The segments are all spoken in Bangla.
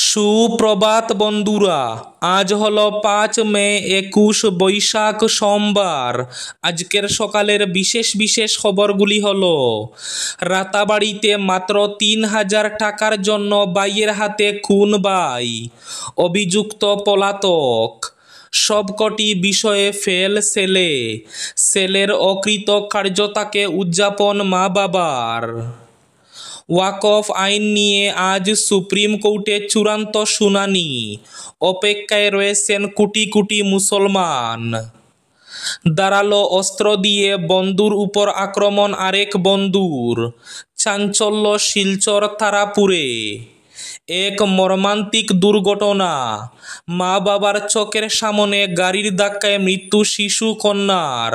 সুপ্রভাত বন্ধুরা, আজ হলো ৫ মে ২১ বৈশাখ সোমবার। আজকের সকালের বিশেষ বিশেষ খবরগুলি হলো: রাতাবাড়িতে মাত্র ৩,০০০ টাকার জন্য ভাইয়ের হাতে খুন ভাই, অভিযুক্ত পলাতক। সবকটি বিষয়ে ফেল সেলে, সেলের অকৃতকার্যতাকে উদযাপন মা বাবার। ওয়াকফ আইন নিয়ে আজ সুপ্রিম কোর্টে চূড়ান্ত শুনানি, অপেক্ষায় রয়েছেন কোটি কোটি মুসলমান। ধারালো অস্ত্র দিয়ে বন্ধুর উপর আক্রমণ আরেক বন্ধুর, চাঞ্চল্য শিলচর তারাপুরে। এক মর্মান্তিক দুর্ঘটনা, মা বাবার চোখের সামনে গাড়ির ধাক্কায় মৃত্যু শিশু কন্যার।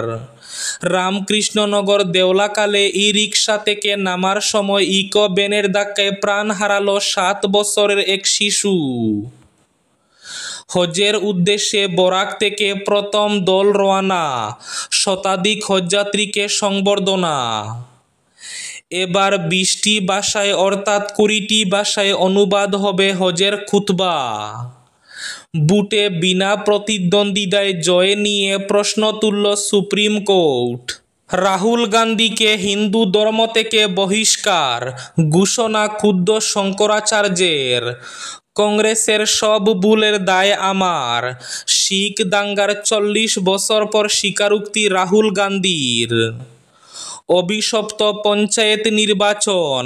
রামকৃষ্ণনগর দেওলাকালে ই রিকশা থেকে নামার সময় ইকো ভ্যানের ধাক্কায় প্রাণ হারালো ৭ বছরের এক শিশু। হজের উদ্দেশ্যে বরাক থেকে প্রথম দল রওনা, শতাধিক হজযাত্রীকে সংবর্ধনা। এবার ২০টি ভাষায় অর্থাৎ ২০টি ভাষায় অনুবাদ হবে হজের খুতবা। বুটে বিনা প্রতিদ্বন্দ্বিতায় জয় নিয়ে প্রশ্ন তুলল সুপ্রিম কোর্ট। রাহুল গান্ধীকে হিন্দু ধর্ম থেকে বহিষ্কার ঘোষণা ক্ষুব্ধ শঙ্করাচার্যের। কংগ্রেসের সব ভুলের দায় আমার, শিখ দাঙ্গার ৪০ বছর পর স্বীকারোক্তি রাহুল গান্ধীর। অভিশপ্ত পঞ্চায়েত নির্বাচন,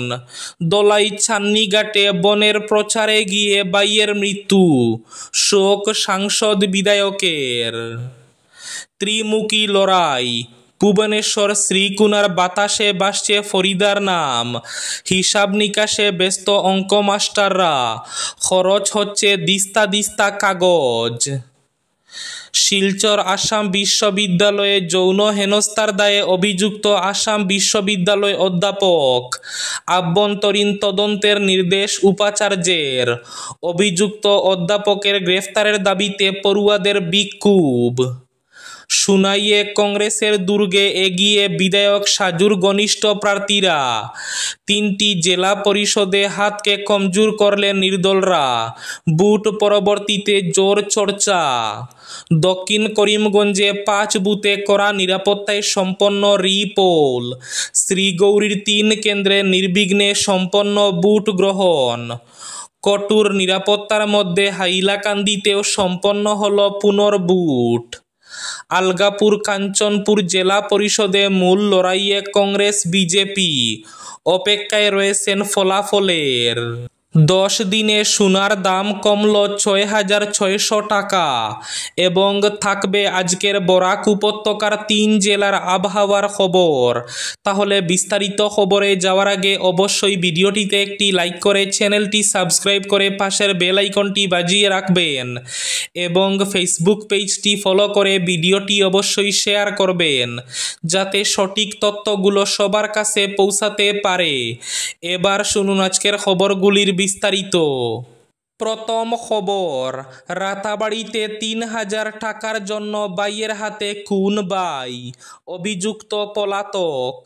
দলাই ছান্নিঘাটে বনের প্রচারে গিয়ে ভাইয়ের মৃত্যু, শোক সাংসদ বিধায়কের। ত্রিমুখী লড়াই, ভুবনেশ্বর শ্রীকুনার বাতাসে ভাসছে ফরিদার নাম, হিসাব নিকাশে ব্যস্ত অঙ্ক মাস্টাররা, খরচ হচ্ছে দিস্তা দিস্তা কাগজ। শিলচর আসাম বিশ্ববিদ্যালয়ে যৌন হেনস্থার দায়ে অভিযুক্ত আসাম বিশ্ববিদ্যালয় অধ্যাপক, আভ্যন্তরীণ তদন্তের নির্দেশ উপাচার্যের। অভিযুক্ত অধ্যাপকের গ্রেফতারের দাবিতে পড়ুয়াদের বিক্ষোভ। সুনাইয়ে কংগ্রেসের দুর্গে এগিয়ে বিধায়ক সাজুর ঘনিষ্ঠ প্রার্থীরা। ৩টি জেলা পরিষদে হাতকে কমজোর করলেন নির্দলরা, ভোট পরবর্তীতে জোর চর্চা। দক্ষিণ করিমগঞ্জে ৫ বুথে কড়া নিরাপত্তায় সম্পন্ন রি-পোল, শ্রীগৌরীর ৩ কেন্দ্রে নির্বিঘ্নে সম্পন্ন ভোট গ্রহণ। কঠোর নিরাপত্তার মধ্যে হাইলাকান্দিতেও সম্পন্ন হল পুনর্ভোট। আলগাপুর কাঞ্চনপুর জেলা পরিষদে মূল লড়াইয়ে কংগ্রেস বিজেপি, অপেক্ষায় রয়েছেন ফলাফলের। ১০ দিনে সোনার দাম কমল ৬,৬০০ টাকা এবং থাকবে আজকের বরাক উপত্যকার ৩ জেলার আবহাওয়ার খবর। তাহলে বিস্তারিত খবরে যাওয়ার আগে অবশ্যই ভিডিওটিতে একটি লাইক করে চ্যানেলটি সাবস্ক্রাইব করে পাশের বেল আইকনটি বাজিয়ে রাখবেন এবং ফেসবুক পেজটি ফলো করে ভিডিওটি অবশ্যই শেয়ার করবেন যাতে সঠিক তথ্যগুলো সবার কাছে পৌঁছাতে পারে। এবার শুনুন আজকের খবরগুলির বিস্তারিত। প্রথম খবর, রাতাবাড়িতে ৩,০০০ টাকার জন্য ভাইয়ের হাতে খুন ভাই, অভিযুক্ত পলাতক।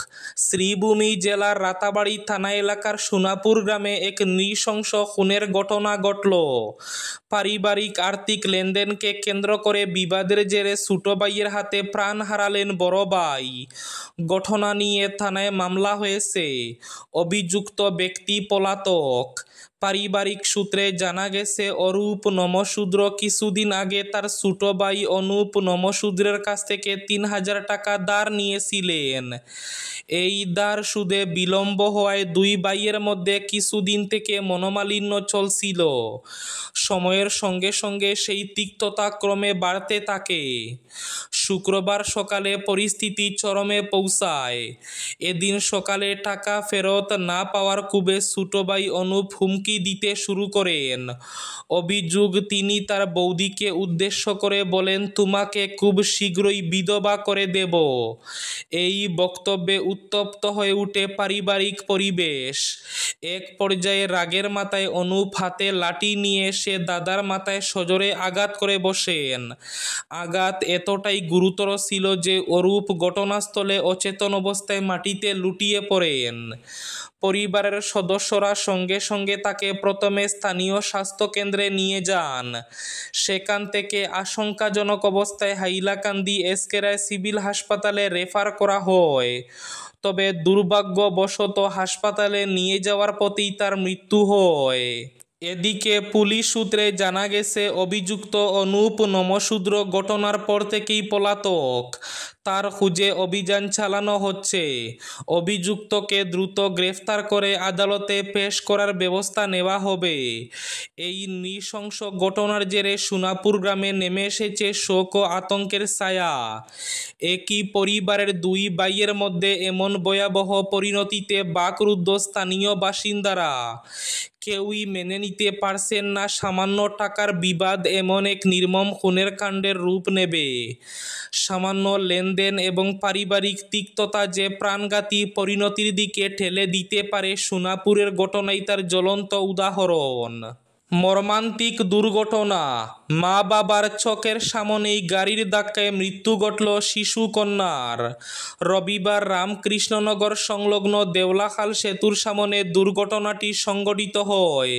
শ্রীভূমি জেলার রাতাবাড়ি থানা এলাকার সোনাপুর গ্রামে এক নৃশংস খুনের ঘটনা ঘটল। পারিবারিক আর্থিক লেনদেনকে কেন্দ্র করে বিবাদের জেরে ছোট ভাইয়ের হাতে প্রাণ হারালেন বড় ভাই। ঘটনা নিয়ে থানায় মামলা হয়েছে। অভিযুক্ত ব্যক্তি পলাতক। পারিবারিক সূত্রে জানা গেছে, অরূপ নমশূদ্র কিছুদিন আগে তার ছোট ভাই অনুপ নমশূদ্রের কাছ থেকে ৩,০০০ টাকা ধার নিয়েছিলেন। এই ধার সুদে বিলম্ব হওয়ায় দুই ভাইয়ের মধ্যে কিছুদিন থেকে মনোমালিন্য চলছিল। সময়ের সঙ্গে সঙ্গে সেই তিক্ততা ক্রমে বাড়তে থাকে। শুক্রবার সকালে পরিস্থিতি চরমে পৌঁছায়। এদিন সকালে টাকা ফেরত না পাওয়ার ক্ষোভে ছোট ভাই অনুপ হুমকি দিতে শুরু করেন। অভিযোগ, তিনি তার বৌদিকে উদ্দেশ্য করে বলেন, তোমাকে খুব শীঘ্রই বিধবা করে দেব। এই বক্তব্যে উত্তপ্ত হয়ে ওঠে পারিবারিক পরিবেশ। এক পর্যায়ে রাগের মাথায় অনুপ হাতে লাঠি নিয়ে এসে দাদার মাথায় সজোরে আঘাত করে বসেন। আঘাত এতটাই গুরুতর ছিল যে অরূপ ঘটনাস্থলে অচেতন অবস্থায় মাটিতে লুটিয়ে পড়েন। পরিবারের সদস্যরা সঙ্গে সঙ্গে তাকে প্রথমে স্থানীয় স্বাস্থ্যকেন্দ্রে নিয়ে যান। সেখান থেকে আশঙ্কাজনক অবস্থায় হাইলাকান্দি এসকে রায় সিভিল হাসপাতালে রেফার করা হয়। তবে দুর্ভাগ্যবশত হাসপাতালে নিয়ে যাওয়ার পথেই তার মৃত্যু হয়। এদিকে পুলিশ সূত্রে জানা গেছে অভিযুক্ত অনুপ নমশূদ্র ঘটনার পর থেকেই পলাতক। তার খোঁজে অভিযান চালানো হচ্ছে। অভিযুক্তকে দ্রুত গ্রেফতার করে আদালতে পেশ করার ব্যবস্থা নেওয়া হবে। এই নৃশংস ঘটনার জেরে সোনাপুর গ্রামে নেমে এসেছে শোক ও আতঙ্কের ছায়া। একই পরিবারের দুই ভাইয়ের মধ্যে এমন ভয়াবহ পরিণতিতে বাকরুদ্ধ স্থানীয় বাসিন্দারা। কেউই মেনে নিতে পারছেন না সামান্য টাকার বিবাদ এমন এক নির্মম খুনের কাণ্ডের রূপ নেবে। সামান্য লেনদেন এবং পারিবারিক তিক্ততা যে প্রাণঘাতী পরিণতির দিকে ঠেলে দিতে পারে, সোনাপুরের ঘটনাই তার জ্বলন্ত উদাহরণ। মর্মান্তিক দুর্ঘটনা। মা বাবার চোখের সামনেই গাড়ির ধাক্কায় মৃত্যু ঘটল শিশু কন্যার। রবিবার রামকৃষ্ণনগর সংলগ্ন দেওলাখাল সেতুর সামনে দুর্ঘটনাটি সংঘটিত হয়।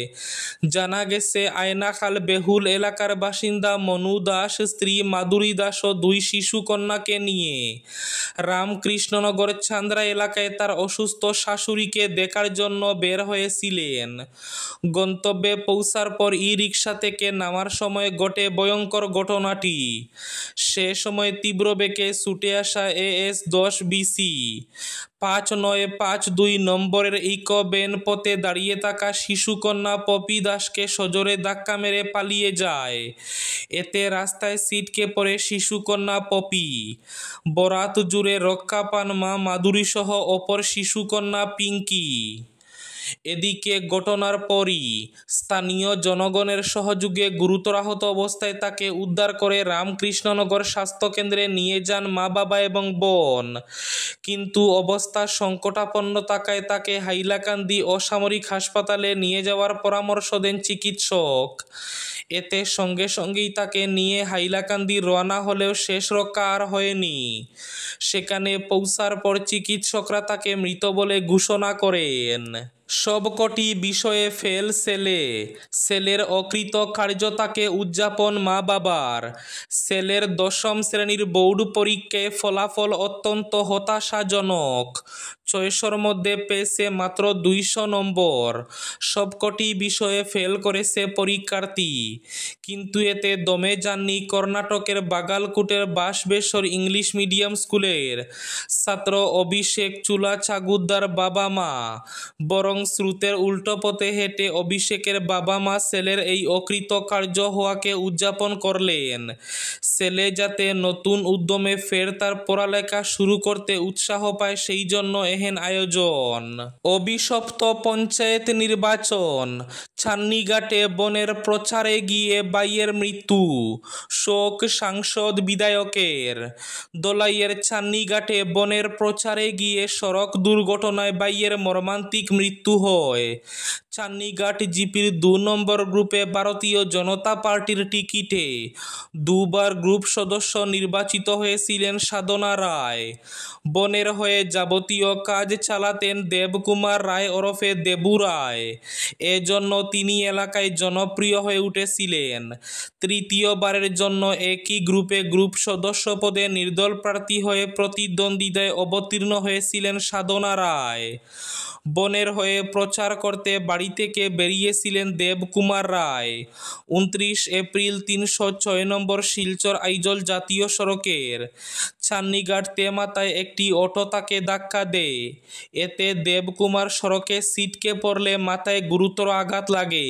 জানা গেছে আয়নাখাল বেহুল এলাকার বাসিন্দা মনু দাস, স্ত্রী মাধুরী দাস ও দুই শিশু কন্যাকে নিয়ে রামকৃষ্ণনগর চান্দ্রা এলাকায় তার অসুস্থ শাশুড়িকে দেখার জন্য বের হয়েছিলেন। গন্তব্যে পৌঁছার পর ই-রিকশা থেকে নামার সময় ঘটে ভয়ঙ্কর ঘটনাটি। সে সময় তীব্র বেগে ছুটে আসা AS-10 BC 5952 নম্বরের ইকো ভ্যান পথে দাঁড়িয়ে থাকা শিশুকন্যা পপি দাসকে সজোরে ধাক্কা মেরে পালিয়ে যায়। এতে রাস্তায় ছিটকে পড়ে শিশুকন্যা পপি। বরাত জুড়ে রক্ষা পান মা মাধুরী সহ অপর শিশুকন্যা পিঙ্কি। এদিকে ঘটনার পরই স্থানীয় জনগণের সহযোগে গুরুতর আহত অবস্থায় তাকে উদ্ধার করে রামকৃষ্ণনগর স্বাস্থ্যকেন্দ্রে নিয়ে যান মা বাবা এবং বোন। কিন্তু অবস্থা সংকটাপন্ন থাকায় তাকে হাইলাকান্দি অসামরিক হাসপাতালে নিয়ে যাওয়ার পরামর্শ দেন চিকিৎসক। এতে সঙ্গে সঙ্গেই তাকে নিয়ে হাইলাকান্দি রওনা হলেও শেষ রক্ষা আর হয়নি। সেখানে পৌঁছার পর চিকিৎসকরা তাকে মৃত বলে ঘোষণা করেন। সবকটি বিষয়ে ফেল ছেলের অকৃতকার্যতাকে উদযাপন মা বাবার। ছেলের 10ম শ্রেণীর বোর্ড পরীক্ষায় ফলাফল অত্যন্ত হতাশাজনক। 600-র মধ্যে পেয়েছে মাত্র 200 নম্বর। সবকটি বিষয়ে ফেল করেছে পরীক্ষার্থী। কিন্তু এতে দমে যাননি কর্ণাটকের বাগালকোটের বাসবেশ্বর ইংলিশ মিডিয়াম স্কুলের ছাত্র অভিষেক চুলা চাগুদ্দার বাবা মা। বরং স্রোতের উল্টো পথে হেঁটে অভিষেকের বাবা মা ছেলের এই অকৃতকার্য হওয়াকে উদযাপন করলেন। ছেলে যাতে নতুন উদ্যমে ফের তার পড়ালেখা শুরু করতে উৎসাহ পায়, সেই জন্য এহেন আয়োজন। অভিশপ্ত পঞ্চায়েত নির্বাচন। ছান্নিঘাটে বনের প্রচারে গিয়ে ভাইয়ের মৃত্যু। শোক সাংসদ বিধায়কের। দলাইয়ের ছান্নিঘাটে বনের প্রচারে গিয়ে সড়ক দুর্ঘটনায় ভাইয়ের মর্মান্তিক মৃত্যু হয়। ছান্নিঘাট জিপির 2 নম্বর গ্রুপে ভারতীয় জনতা পার্টির টিকিটে দুবার গ্রুপ সদস্য নির্বাচিত হয়েছিলেন সাধনা রায়। বনের হয়ে যাবতীয় কাজ চালাতেন দেবকুমার রায় ওরফে দেবু রায়। এজন্য তিনি এলাকায় জনপ্রিয় হয়ে উঠেছিলেন। তৃতীয়বারের জন্য একই গ্রুপে গ্রুপ সদস্য পদে নির্দল প্রার্থী হয়ে প্রতিদ্বন্দ্বিতায় অবতীর্ণ হয়েছিলেন সাধনা রায়। বনের হয়ে প্রচার করতে বাড়ি থেকে বেরিয়েছিলেন দেবকুমার রায়। 29 এপ্রিল 306 নম্বর শিলচর আইজল জাতীয় সড়কের ছান্নিঘাট তেমাতায় একটি অটো তাকে ধাক্কা দেয়। এতে দেবকুমার সড়কে ছিটকে পড়লে মাথায় গুরুতর আঘাত লাগে।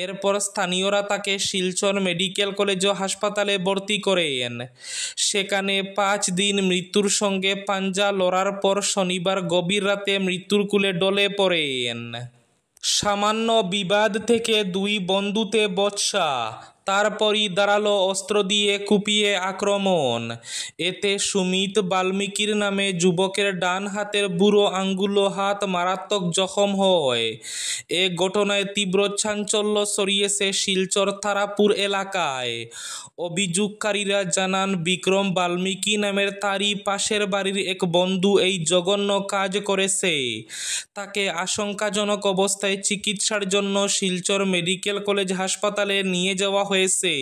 এরপর স্থানীয়রা তাকে শিলচর মেডিকেল কলেজ ও হাসপাতালে ভর্তি করেন। সেখানে 5 দিন মৃত্যুর সঙ্গে পাঞ্জা লড়ার পর শনিবার গভীর রাতে মৃত্যুর কোলে ঢলে পড়েন। সামান্য বিবাদ থেকে 2 বন্ধুতে বচসা। তারপরই দাঁড়ালো অস্ত্র দিয়ে কুপিয়ে আক্রমণ। এতে সুমিত বাল্মীকির নামে যুবকের ডান হাতের বুড়ো আঙ্গুল হাত মারাত্মক জখম হয়। এ ঘটনায় তীব্র চাঞ্চল্য ছড়িয়েছে শিলচর তারাপুর এলাকায়। অভিযোগকারীরা জানান, বিক্রম বাল্মীকি নামের তারই পাশের বাড়ির এক বন্ধু এই জঘন্য কাজ করেছে। তাকে আশঙ্কাজনক অবস্থায় চিকিৎসার জন্য শিলচর মেডিকেল কলেজ হাসপাতালে নিয়ে যাওয়া হয়েছে।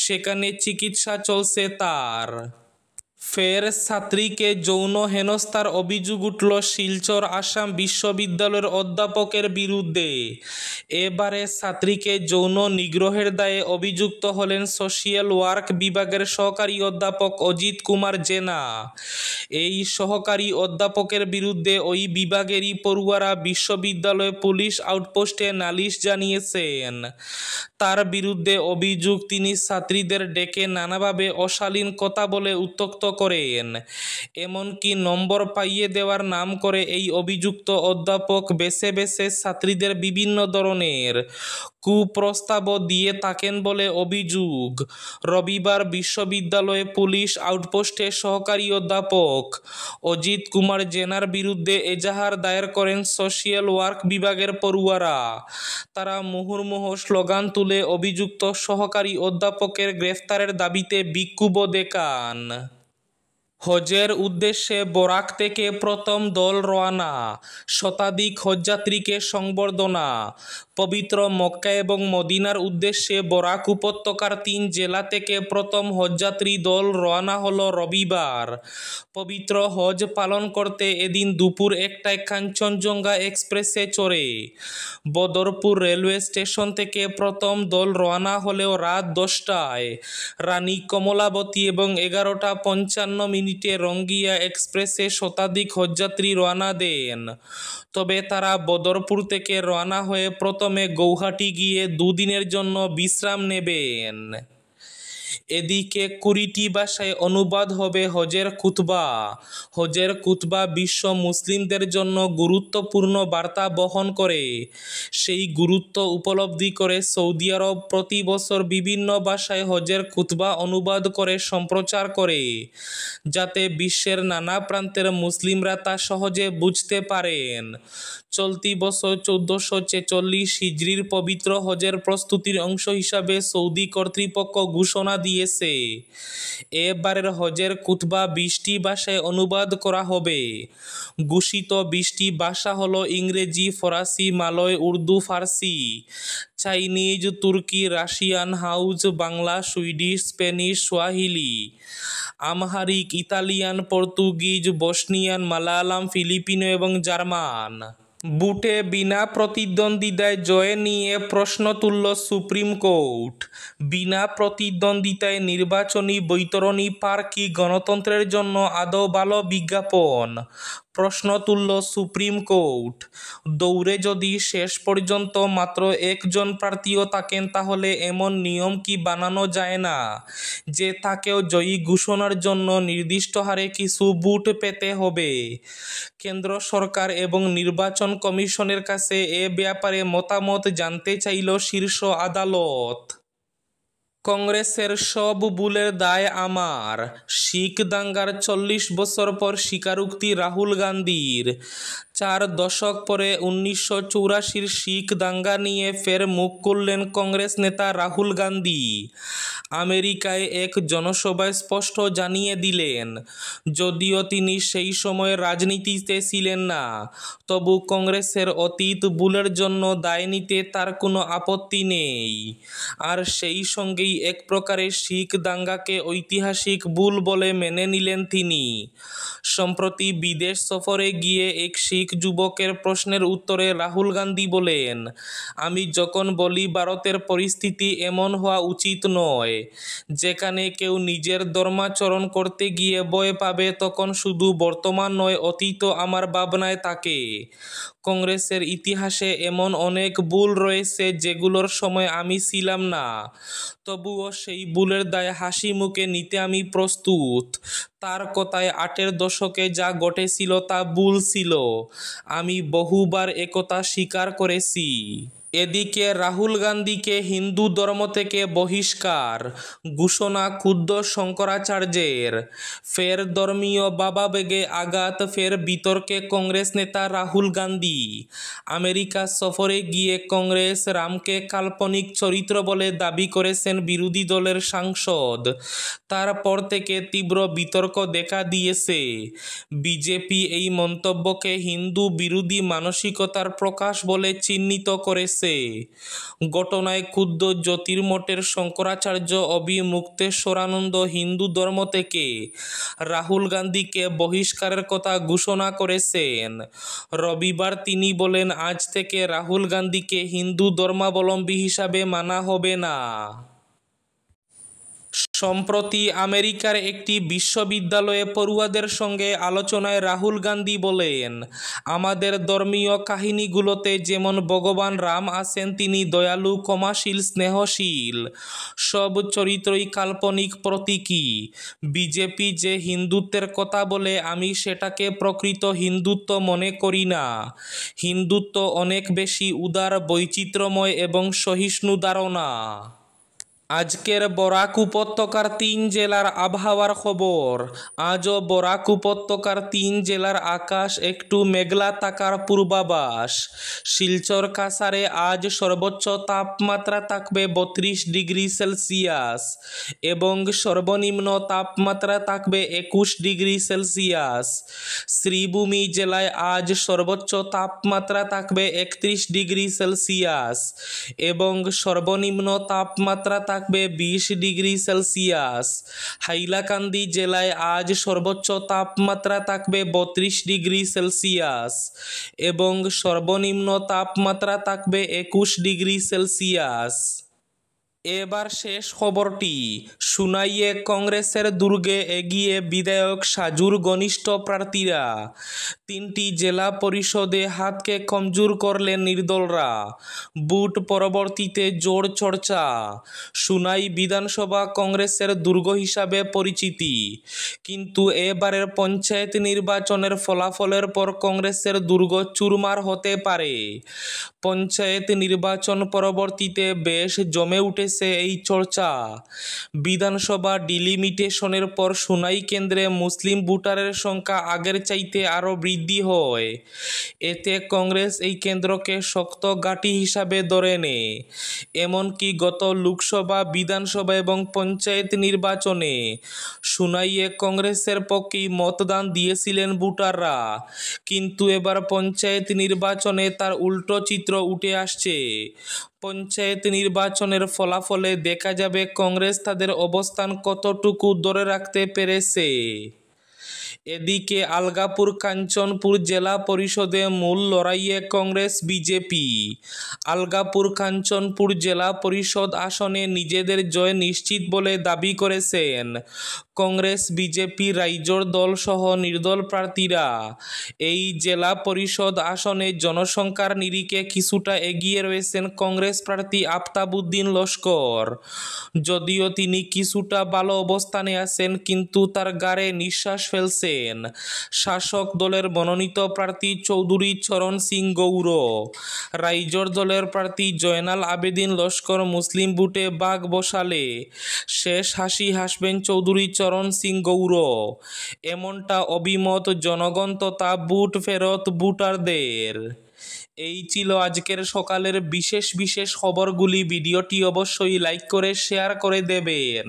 সেখানে চিকিৎসা চলছে তার। ফের ছাত্রীকে যৌন হেনস্থার অভিযোগ উঠল শিলচর আসাম বিশ্ববিদ্যালয়ের অধ্যাপকের বিরুদ্ধে। এবারে ছাত্রীকে যৌন নিগ্রহের দায়ে অভিযুক্ত হলেন সোশিয়াল ওয়ার্ক বিভাগের সহকারী অধ্যাপক অজিত কুমার জেনা। এই সহকারী অধ্যাপকের বিরুদ্ধে ওই বিভাগেরই পড়ুয়ারা বিশ্ববিদ্যালয় পুলিশ আউটপোস্টে নালিশ জানিয়েছেন। তার বিরুদ্ধে অভিযোগ, তিনি ছাত্রীদের ডেকে নানাভাবে অশালীন কথা বলে উত্ত্যক্ত করেন। এমনকি নম্বর পাইয়ে দেওয়ার নাম করে এই অভিযুক্ত অধ্যাপক বেছে বেছে ছাত্রীদের বিভিন্ন ধরনের কুপ্রস্তাবও দিয়ে থাকেন বলে অভিযোগ। রবিবার বিশ্ববিদ্যালয়ে পুলিশ আউটপোস্টে সহকারী অধ্যাপক অজিত কুমার জেনার বিরুদ্ধে এজাহার দায়ের করেন সোশিয়াল ওয়ার্ক বিভাগের পড়ুয়ারা। তারা মুহুর্মুহু স্লোগান তুলে অভিযুক্ত সহকারী অধ্যাপকের গ্রেফতারের দাবিতে বিক্ষোভও দেখান। হজের উদ্দেশ্যে বরাক থেকে প্রথম দল রওনা, শতাধিক হজযাত্রীকে সংবর্ধনা। পবিত্র মক্কা এবং মদিনার উদ্দেশ্যে বরাক উপত্যকার 3 জেলা থেকে প্রথম হজযাত্রী দল রওনা হলো রবিবার। পবিত্র হজ পালন করতে এদিন দুপুর 1টায় কাঞ্চনজঙ্ঘা এক্সপ্রেসে চড়ে বদরপুর রেলওয়ে স্টেশন থেকে প্রথম দল রওনা হলেও রাত 10টায় রানী কমলাবতী এবং 11:55 রঙ্গিয়া এক্সপ্রেসে শতাধিক হজযাত্রী রওনা দেন। তবে তারা বদরপুর থেকে রওনা হয়ে প্রথমে গৌহাটি গিয়ে 2 দিনের জন্য বিশ্রাম নেবেন। এদিকে 20টি ভাষায় অনুবাদ হবে হজের খুতবা। হজের খুতবা বিশ্ব মুসলিমদের জন্য গুরুত্বপূর্ণ বার্তা বহন করে। সেই গুরুত্ব উপলব্ধি করে সৌদি আরব প্রতি বছর বিভিন্ন ভাষায় হজের খুতবা অনুবাদ করে সম্প্রচার করে, যাতে বিশ্বের নানা প্রান্তের মুসলিমরা তা সহজে বুঝতে পারেন। চলতি বছর 1446 হিজরির পবিত্র হজের প্রস্তুতির অংশ হিসাবে সৌদি কর্তৃপক্ষ ঘোষণা দিয়েছে, এবারের হজের খুতবা 20টি ভাষায় অনুবাদ করা হবে। ঘোষিত 20টি ভাষা হলো ইংরেজি, ফরাসি, মালয়, উর্দু, ফার্সি, চাইনিজ, তুর্কি, Russian, house, Bangla, Swedish, Spanish, Swahili, Amharic, Italian, Portuguese, Bosnian, Malayalam, Filipino এবং জার্মান। বুটে বিনা প্রতিদ্বন্দ্বিতায় জয় নিয়ে প্রশ্ন তুলল সুপ্রিম কোর্ট। বিনা প্রতিদ্বন্দ্বিতায় নির্বাচনী বৈতরণী পার কি গণতন্ত্রের জন্য আদৌ ভালো বিজ্ঞাপন? প্রশ্ন তুলল সুপ্রিম কোর্ট। দৌড়ে যদি শেষ পর্যন্ত মাত্র একজন প্রার্থীও থাকেন, তাহলে এমন নিয়ম কি বানানো যায় না যে তাকেও জয়ী ঘোষণার জন্য নির্দিষ্ট হারে কিছু ভোট পেতে হবে? কেন্দ্র সরকার এবং নির্বাচন কমিশনের কাছে এ ব্যাপারে মতামত জানতে চাইল শীর্ষ আদালত। কংগ্রেসের সব ভুলের দায় আমার, শিখ দাঙ্গার 40 বছর পর স্বীকারোক্তি রাহুল গান্ধীর। 4 দশক পরে 1984 শিখ দাঙ্গা নিয়ে ফের মুখ খুললেন কংগ্রেস নেতা রাহুল গান্ধী। আমেরিকায় এক জনসভায় স্পষ্ট জানিয়ে দিলেন, যদিও তিনি সেই সময় রাজনীতিতে ছিলেন না, তবু কংগ্রেসের অতীত ভুলের জন্য দায় নিতে তার কোনো আপত্তি নেই। আর সেই সঙ্গেই এক প্রকারে শিখ দাঙ্গাকে ঐতিহাসিক ভুল বলে মেনে নিলেন তিনি। সম্প্রতি বিদেশ সফরে গিয়ে এক শিখ যুবকের প্রশ্নের উত্তরে রাহুল গান্ধী বলেন, আমি যখন বলি ভারতের পরিস্থিতি এমন হওয়া উচিত নয়, যেখানে কেউ নিজের ধর্মাচরণ করতে গিয়ে ভয় পাবে, তখন শুধু বর্তমান নয়, অতীতও আমার ভাবনায় থাকে। কংগ্রেসের ইতিহাসে এমন অনেক ভুল রয়েছে যেগুলোর সময় আমি ছিলাম না, তবুও সেই ভুলের দায় হাসি মুখে নিতে আমি প্রস্তুত। তার কথায় 8-এর দশকে যা ঘটেছিল তা ভুল ছিল, আমি বহুবার একথা স্বীকার করেছি। এদিকে রাহুল গান্ধীকে হিন্দু ধর্ম থেকে বহিষ্কার ঘোষণা ক্ষুব্ধ শঙ্করাচার্যের। ফের ধর্মীয় ভাবাবেগে আঘাত, ফের বিতর্কে কংগ্রেস নেতা রাহুল গান্ধী। আমেরিকা সফরে গিয়ে কংগ্রেস রামকে কাল্পনিক চরিত্র বলে দাবি করেছেন বিরোধী দলের সাংসদ। তারপর থেকে তীব্র বিতর্ক দেখা দিয়েছে। বিজেপি এই মন্তব্যকে হিন্দু বিরোধী মানসিকতার প্রকাশ বলে চিহ্নিত করেছে। ঘটনায় ক্ষুব্ধ জ্যোতির্মঠের শঙ্করাচার্য অবিমুক্তেশ্বরানন্দ হিন্দু ধর্ম থেকে রাহুল গান্ধীকে বহিষ্কারের কথা ঘোষণা করেছেন। রবিবার তিনি বলেন, আজ থেকে রাহুল গান্ধীকে হিন্দু ধর্মাবলম্বী হিসাবে মানা হবে না। সম্প্রতি আমেরিকার একটি বিশ্ববিদ্যালয়ে পড়ুয়াদের সঙ্গে আলোচনায় রাহুল গান্ধী বলেন, আমাদের ধর্মীয় কাহিনীগুলোতে যেমন ভগবান রাম আছেন, তিনি দয়ালু, ক্ষমাশীল, স্নেহশীল। সব চরিত্রই কাল্পনিক প্রতীকী। বিজেপি যে হিন্দুত্বের কথা বলে, আমি সেটাকে প্রকৃত হিন্দুত্ব মনে করি না। হিন্দুত্ব অনেক বেশি উদার, বৈচিত্র্যময় এবং সহিষ্ণু ধারণা। আজকের বরাক উপত্যকার 3 জেলার আবহাওয়ার খবর। আজও বরাক উপত্যকার 3 জেলার আকাশ একটু মেঘলা থাকার পূর্বাভাস। শিলচর কাছাড়ে আজ সর্বোচ্চ তাপমাত্রা থাকবে 32 ডিগ্রি সেলসিয়াস এবং সর্বনিম্ন তাপমাত্রা থাকবে 21 ডিগ্রি সেলসিয়াস। শ্রীভূমি জেলায় আজ সর্বোচ্চ তাপমাত্রা থাকবে 31 ডিগ্রি সেলসিয়াস এবং সর্বনিম্ন তাপমাত্রা থাকবে 20 ডিগ্রি সেলসিয়াস। হাইলাকান্দি জেলায় আজ সর্বোচ্চ তাপমাত্রা থাকবে 32 ডিগ্রি সেলসিয়াস এবং সর্বনিম্ন তাপমাত্রা থাকবে 21 ডিগ্রি সেলসিয়াস। এবার শেষ খবরটি। সুনাইয়ে কংগ্রেসের দুর্গে এগিয়ে বিধায়ক সাজুর ঘনিষ্ঠ প্রার্থীরা। 3টি জেলা পরিষদে হাতকে কমজোর করলেন নির্দলরা। বুট পরবর্তীতে জোর চর্চা। সুনাই বিধানসভা কংগ্রেসের দুর্গ হিসাবে পরিচিতি, কিন্তু এবারের পঞ্চায়েত নির্বাচনের ফলাফলের পর কংগ্রেসের দুর্গ চুরমার হতে পারে। পঞ্চায়েত নির্বাচন পরবর্তীতে বেশ জমে উঠেছে এই চর্চা। বিধানসভা ডিলিমিটেশনের পর সুনাই কেন্দ্রে মুসলিম ভোটারের সংখ্যা আগের চাইতে আরও বৃদ্ধি হয়। এতে কংগ্রেস এই কেন্দ্রকে শক্ত ঘাঁটি হিসাবে ধরে নেয়। এমনকি গত লোকসভা, বিধানসভা এবং পঞ্চায়েত নির্বাচনে সুনাইয়ে কংগ্রেসের পক্ষেই মতদান দিয়েছিলেন ভোটাররা, কিন্তু এবার পঞ্চায়েত নির্বাচনে তার উল্টো চিত্র উঠে আসছে। পঞ্চায়েত নির্বাচনের ফলাফলে দেখা যাবে কংগ্রেস তাদের অবস্থান কতটুকু ধরে রাখতে পেরেছে। এদিকে আলগাপুর কাঞ্চনপুর জেলা পরিষদে মূল লড়াইয়ে কংগ্রেস বিজেপি। আলগাপুর কাঞ্চনপুর জেলা পরিষদ আসনে নিজেদের জয় নিশ্চিত বলে দাবি করেছেন কংগ্রেস, বিজেপি, রাইজোর দল সহ নির্দল প্রার্থীরা। এই জেলা পরিষদ আসনে জনসংখ্যার নিরিখে কিছুটা এগিয়ে রয়েছেন কংগ্রেস প্রার্থী আফতাবউদ্দিন লস্কর। যদিও তিনি কিছুটা ভালো অবস্থানে আছেন, কিন্তু তার গাড়ে নিঃশ্বাস ফেলছেন শাসক দলের মনোনীত প্রার্থী চৌধুরী চরণ সিং গৌর। রাইজোর দলের প্রার্থী জয়নাল আবেদিন লস্কর মুসলিম ভোটে বাঘ বসালে শেষ হাসি হাসবেন চৌধুরী চরণ সিং গৌর, এমনটা অভিমত জনগণ তথা ভোট ফেরত ভোটারদের। এই ছিল আজকের সকালের বিশেষ খবরগুলি। ভিডিওটি অবশ্যই লাইক করে শেয়ার করে দেবেন।